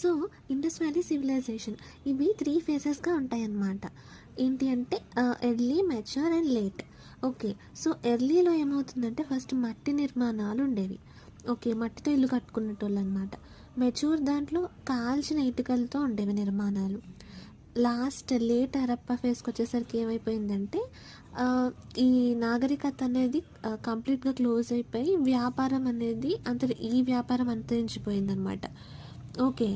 So Indus valley civilisation ఇవి 3 ఫేజెస్గా ఉంటాయన్నమాట. ఏంటి అంటే early, mature and late. Okay, so ఎర్లీలో ఏమవుతుందంటే ఫస్ట్ మట్టి నిర్మాణాలు ఉండేవి. ఓకే, మట్టితో ఇల్లు కట్టుకునేటోళ్ళు అనమాట. మెచ్యూర్ దాంట్లో కాల్చిన ఇటుకలతో ఉండేవి నిర్మాణాలు. లాస్ట్ లేట్ హరప్పా ఫేస్కి వచ్చేసరికి ఏమైపోయిందంటే ఈ నాగరికత అనేది కంప్లీట్గా క్లోజ్ అయిపోయి వ్యాపారం అనేది ఈ వ్యాపారం అంతరించిపోయిందనమాట. ఓకే,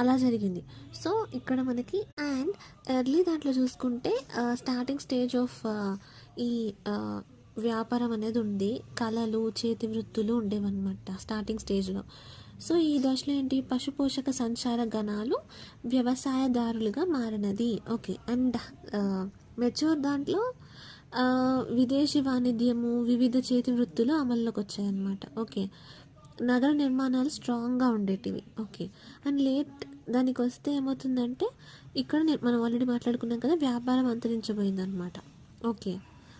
అలా జరిగింది. సో ఇక్కడ మనకి అండ్ ఎర్లీ దాంట్లో చూసుకుంటే స్టార్టింగ్ స్టేజ్ ఆఫ్ ఈ వ్యాపారం అనేది ఉంది. కళలు, చేతి వృత్తులు ఉండేవన్నమాట స్టార్టింగ్ స్టేజ్లో. సో ఈ దశలో ఏంటి, పశుపోషక సంచార గణాలు వ్యవసాయదారులుగా మారినది. ఓకే, అండ్ మెచ్యూర్ దాంట్లో విదేశీ వాణిజ్యము, వివిధ చేతి వృత్తులు అమల్లోకి వచ్చాయన్నమాట. ఓకే, నగర నిర్మాణాలు స్ట్రాంగ్గా ఉండేటివి. ఓకే, అండ్ లేట్ దానికి వస్తే ఏమవుతుందంటే ఇక్కడ మనం ఆల్రెడీ మాట్లాడుకున్నాం కదా, వ్యాపారం అంతరించబోయింది అనమాట. ఓకే,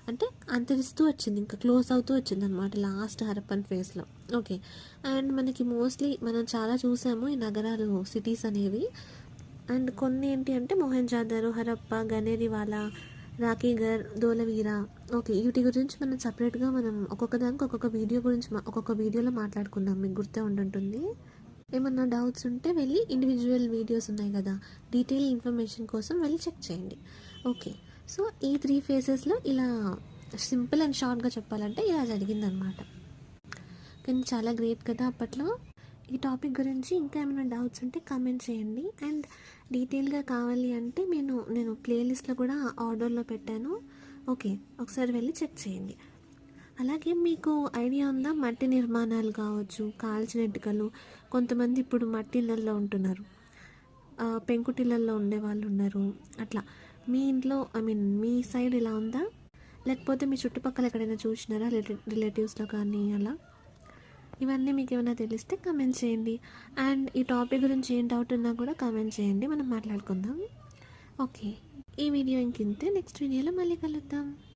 అంటే అంతరిస్తూ వచ్చింది, ఇంకా క్లోజ్ అవుతూ వచ్చింది అనమాట లాస్ట్ హరప్పన్ ఫేస్లో. ఓకే, అండ్ మనకి మోస్ట్లీ మనం చాలా చూసాము ఈ నగరాలు, సిటీస్ అనేవి. అండ్ కొన్ని ఏంటి అంటే మొహెంజాదారో, హరప్ప, గనేరివాలా, రాకీగర్, ధోలవీరా. ఓకే, వీటి గురించి మనం సపరేట్గా మనం ఒక్కొక్క దానికి ఒక్కొక్క వీడియో గురించి ఒక్కొక్క వీడియోలో మాట్లాడుకుందాం, మీకు గుర్తే ఉంటుంటుంది. ఏమన్నా డౌట్స్ ఉంటే వెళ్ళి ఇండివిజువల్ వీడియోస్ ఉన్నాయి కదా, డీటెయిల్ ఇన్ఫర్మేషన్ కోసం వెళ్ళి చెక్ చేయండి. ఓకే, సో ఈ 3 ఫేజెస్లో ఇలా సింపుల్ అండ్ షార్ట్గా చెప్పాలంటే ఇలా జరిగిందనమాట. కానీ చాలా గ్రేట్ కదా అప్పట్లో. ఈ టాపిక్ గురించి ఇంకా ఏమైనా డౌట్స్ ఉంటే కామెంట్ చేయండి. అండ్ డీటెయిల్గా కావాలి అంటే నేను ప్లేలిస్ట్లో కూడా ఆర్డర్లో పెట్టాను. ఓకే, ఒకసారి వెళ్ళి చెక్ చేయండి. అలాగే మీకు ఐడియా ఉందా, మట్టి నిర్మాణాలు కావచ్చు, కాల్చిన ఇటుకలు. కొంతమంది ఇప్పుడు మట్టి ఇళ్ళల్లో ఉంటున్నారు, పెంకుటిళ్ళల్లో ఉండే వాళ్ళు ఉన్నారు. అట్లా మీ ఇంట్లో మీ సైడ్ ఇలా ఉందా, లేకపోతే మీ చుట్టుపక్కల ఎక్కడైనా చూసినారా, రిలేటివ్స్లో కానీ అలా? ఇవన్నీ మీకు ఏమైనా తెలిస్తే కామెంట్ చేయండి. అండ్ ఈ టాపిక్ గురించి ఏం డౌట్ ఉన్నా కూడా కామెంట్ చేయండి, మనం మాట్లాడుకుందాం. ఓకే, ఈ వీడియో ఇంకింతే. నెక్స్ట్ వీడియోలో మళ్ళీ కలుద్దాం.